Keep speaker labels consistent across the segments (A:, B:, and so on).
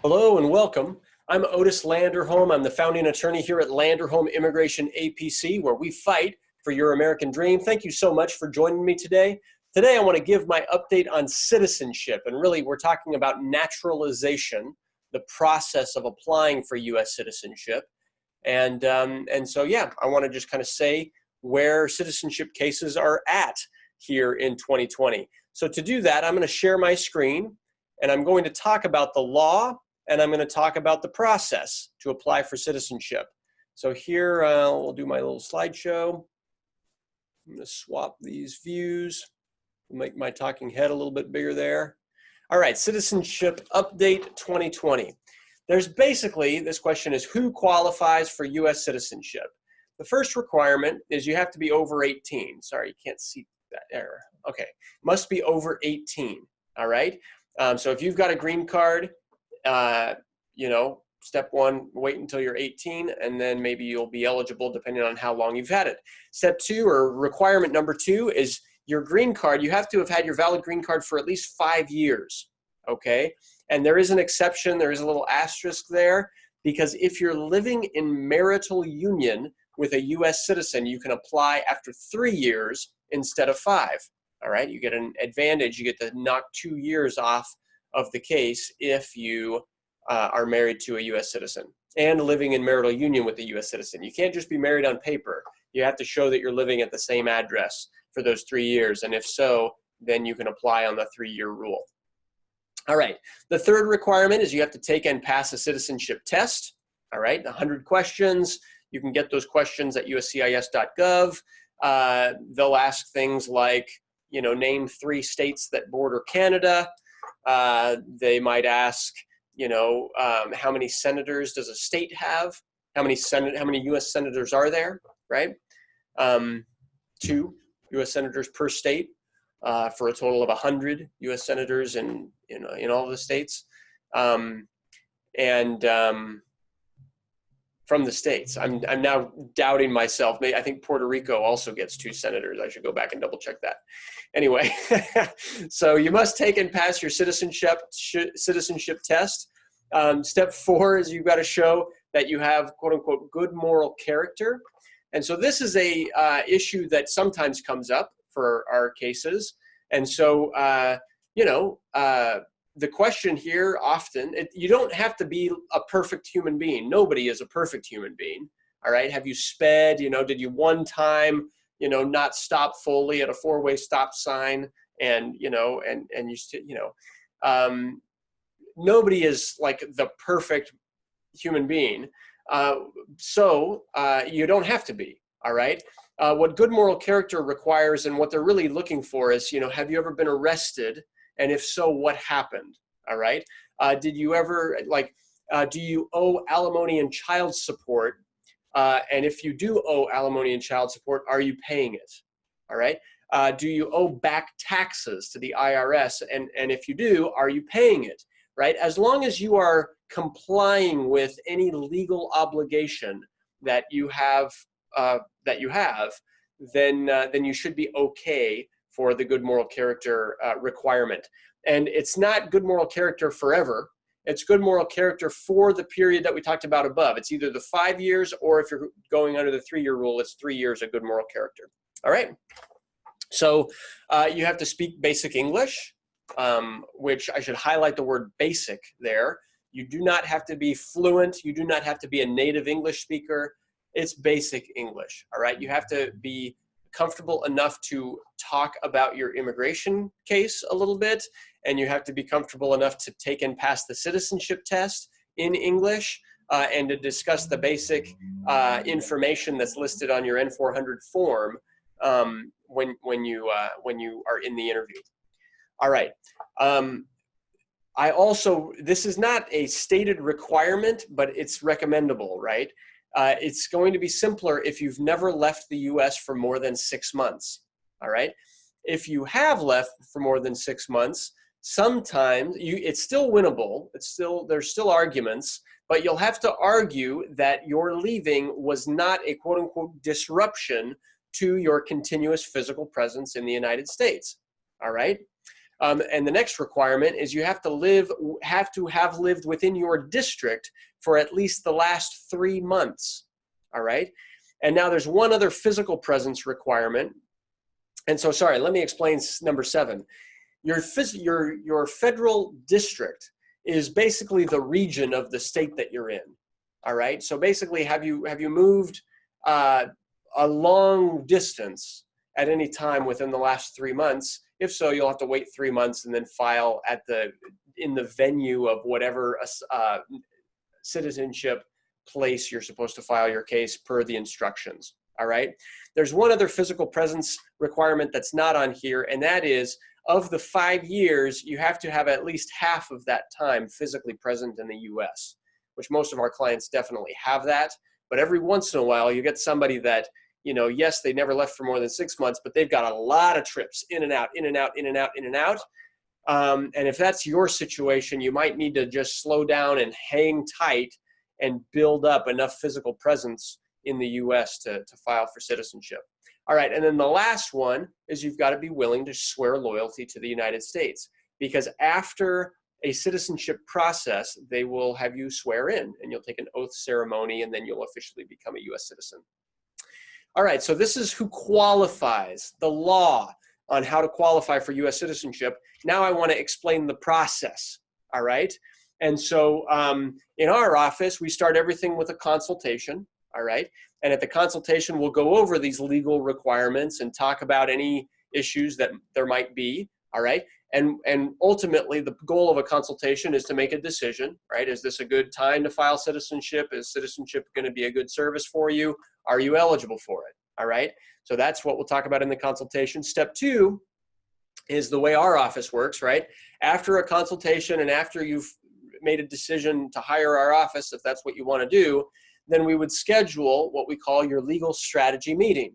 A: Hello and welcome. I'm Otis Landerholm. I'm the founding attorney here at Landerholm Immigration A.P.C, where we fight for your American dream. Thank you so much for joining me today. Today I want to give my update on citizenship, and really we're talking about naturalization, the process of applying for U.S. citizenship. And so yeah, I want to just kind of say where citizenship cases are at here in 2020. So to do that, I'm going to share my screen, and I'm going to talk about the law, and I'm going to talk about the process to apply for citizenship. So here, we'll do my little slideshow. I'm going to swap these views, make my talking head a little bit bigger there. All right, Citizenship Update 2020. There's basically, this question is, who qualifies for US citizenship? The first requirement is you have to be over 18. Sorry, you can't see that error. Okay, must be over 18, all right? So if you've got a green card, you know, step one, wait until you're 18, and then maybe you'll be eligible depending on how long you've had it. Step two, or requirement number two, is your green card. You have to have had your valid green card for at least 5 years, okay? And there is an exception, there is a little asterisk there, because if you're living in marital union with a US citizen, you can apply after 3 years instead of 5, all right? You get an advantage, you get to knock 2 years off of the case if you are married to a US citizen and living in marital union with a US citizen. You can't just be married on paper. You have to show that you're living at the same address for those 3 years, and if so, then you can apply on the 3-year rule. All right, the third requirement is you have to take and pass a citizenship test. All right, 100 questions. You can get those questions at uscis.gov. They'll ask things like, you know, name 3 states that border Canada. They might ask, you know, how many senators does a state have? How many U.S. senators are there, right? 2 U.S. senators per state for a total of 100 U.S. senators in all the states. From the states. I'm now doubting myself. I think Puerto Rico also gets 2 senators. I should go back and double check that. Anyway, so you must take and pass your citizenship test. Step 4 is you've got to show that you have, quote unquote, good moral character. And so this is a issue that sometimes comes up for our cases. And so, the question here often, you don't have to be a perfect human being. Nobody is a perfect human being, all right? Have you sped, did you one time, not stop fully at a 4-way stop sign and, nobody is like the perfect human being. So you don't have to be, all right? What good moral character requires and what they're really looking for is, have you ever been arrested? And if so, what happened? All right. Did you ever, do you owe alimony and child support? And if you do owe alimony and child support, are you paying it? All right. Do you owe back taxes to the IRS? And if you do, are you paying it? Right. As long as you are complying with any legal obligation that you have, then you should be okay for the good moral character requirement. And it's not good moral character forever. It's good moral character for the period that we talked about above. It's either the 5 years, or if you're going under the 3-year rule, it's 3 years of good moral character. All right. So you have to speak basic English, which I should highlight the word basic there. You do not have to be fluent. You do not have to be a native English speaker. It's basic English. All right. You have to be comfortable enough to talk about your immigration case a little bit, and you have to be comfortable enough to take and pass the citizenship test in English, and to discuss the basic information that's listed on your N-400 form when you are in the interview. All right. This is not a stated requirement, but it's recommendable, right? It's going to be simpler if you've never left the US for more than 6 months, all right? If you have left for more than 6 months, sometimes it's still winnable. There's still arguments, but you'll have to argue that your leaving was not a quote unquote disruption to your continuous physical presence in the United States, all right? And the next requirement is you have to have lived within your district for at least the last 3 months. All right. And now there's one other physical presence requirement. And so, sorry, let me explain number 7. Your federal district is basically the region of the state that you're in. All right. So basically, have you moved a long distance at any time within the last 3 months? If so, you'll have to wait 3 months and then file in the venue of whatever citizenship place you're supposed to file your case per the instructions. All right. There's one other physical presence requirement that's not on here, and that is, of the 5 years, you have to have at least half of that time physically present in the U.S., which most of our clients definitely have that. But every once in a while, you get somebody that, yes, they never left for more than 6 months, but they've got a lot of trips in and out, in and out, in and out, in and out. And if that's your situation, you might need to just slow down and hang tight and build up enough physical presence in the U.S. to file for citizenship. All right, and then the last one is you've got to be willing to swear loyalty to the United States, because after a citizenship process, they will have you swear in, and you'll take an oath ceremony, and then you'll officially become a U.S. citizen. All right, so this is who qualifies, the law on how to qualify for U.S. citizenship. Now I want to explain the process, all right? And so in our office, we start everything with a consultation, all right? And at the consultation, we'll go over these legal requirements and talk about any issues that there might be, all right? And ultimately, the goal of a consultation is to make a decision, right? Is this a good time to file citizenship? Is citizenship going to be a good service for you? Are you eligible for it, all right? So that's what we'll talk about in the consultation. Step 2 is the way our office works, right? After a consultation and after you've made a decision to hire our office, if that's what you want to do, then we would schedule what we call your legal strategy meeting.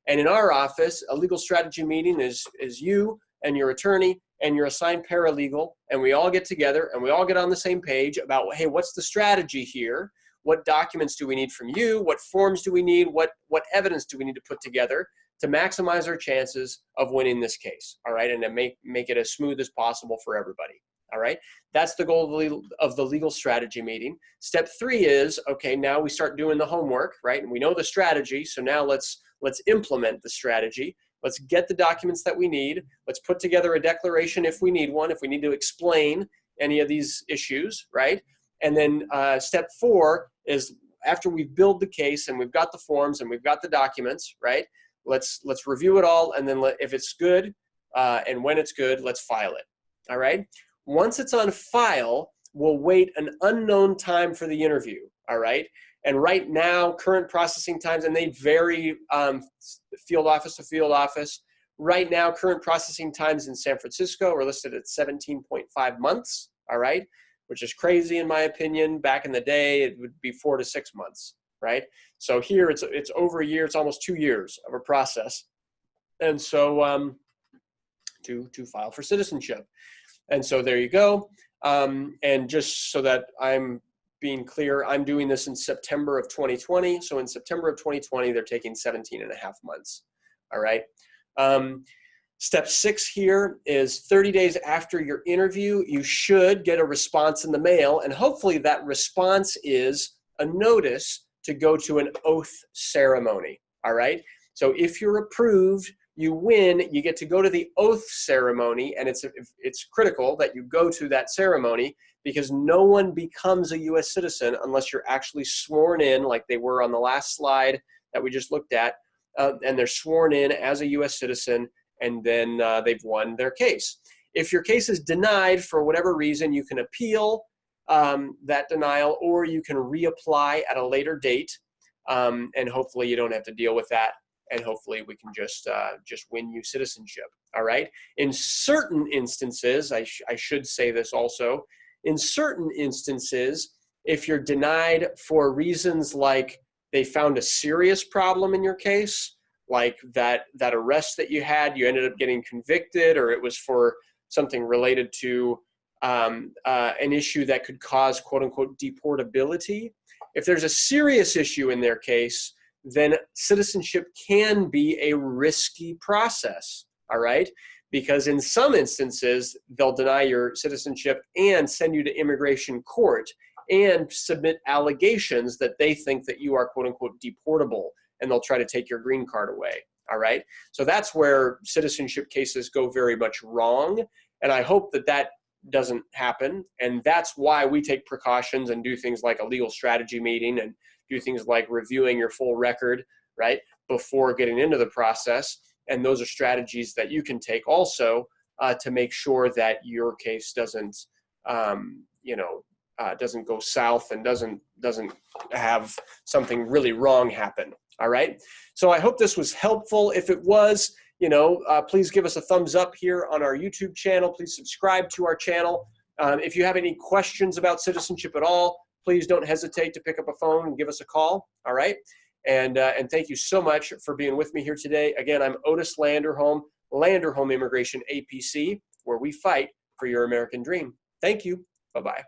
A: And in our office, a legal strategy meeting is you and your attorney and your assigned paralegal, and we all get together and we all get on the same page about, hey, what's the strategy here? What documents do we need from you? What forms do we need? What evidence do we need to put together to maximize our chances of winning this case, all right? And to make it as smooth as possible for everybody. All right, that's the goal of the legal strategy meeting. Step 3 is, okay, now we start doing the homework, right? And we know the strategy, so now let's implement the strategy. Let's get the documents that we need. Let's put together a declaration if we need one, if we need to explain any of these issues, right? And then step 4 is, after we build the case and we've got the forms and we've got the documents, right? Let's review it all, and then if it's good and when it's good, let's file it, all right? Once it's on file, we'll wait an unknown time for the interview, all right? And right now, current processing times, and they vary field office to field office. Right now, current processing times in San Francisco are listed at 17.5 months, all right? Which is crazy in my opinion. Back in the day, it would be 4 to 6 months, right? So here, it's over a year, it's almost 2 years of a process. And so to file for citizenship. And so there you go. And just so that I'm being clear, I'm doing this in September of 2020. So in September of 2020, they're taking 17.5 months. All right. Step 6 here is 30 days after your interview, you should get a response in the mail. And hopefully that response is a notice to go to an oath ceremony. All right. So if you're approved, you win, you get to go to the oath ceremony, and it's critical that you go to that ceremony, because no one becomes a U.S. citizen unless you're actually sworn in, like they were on the last slide that we just looked at, and they're sworn in as a U.S. citizen, and then they've won their case. If your case is denied for whatever reason, you can appeal that denial, or you can reapply at a later date, and hopefully you don't have to deal with that. And hopefully we can just win you citizenship, all right? In certain instances, I should say this also, in certain instances, if you're denied for reasons like they found a serious problem in your case, like that arrest that you had, you ended up getting convicted, or it was for something related to an issue that could cause quote unquote deportability. If there's a serious issue in their case, then citizenship can be a risky process, all right? because in some instances, they'll deny your citizenship and send you to immigration court and submit allegations that they think that you are quote unquote deportable, and they'll try to take your green card away. All right. So that's where citizenship cases go very much wrong. And I hope that that doesn't happen. And that's why we take precautions and do things like a legal strategy meeting and do things like reviewing your full record, right, before getting into the process. And those are strategies that you can take also to make sure that your case doesn't, doesn't go south and doesn't have something really wrong happen. All right. So I hope this was helpful. If it was, please give us a thumbs up here on our YouTube channel. Please subscribe to our channel. If you have any questions about citizenship at all, please don't hesitate to pick up a phone and give us a call. All right. And thank you so much for being with me here today. Again, I'm Otis Landerholm, Landerholm Immigration, A.P.C, where we fight for your American dream. Thank you. Bye-bye.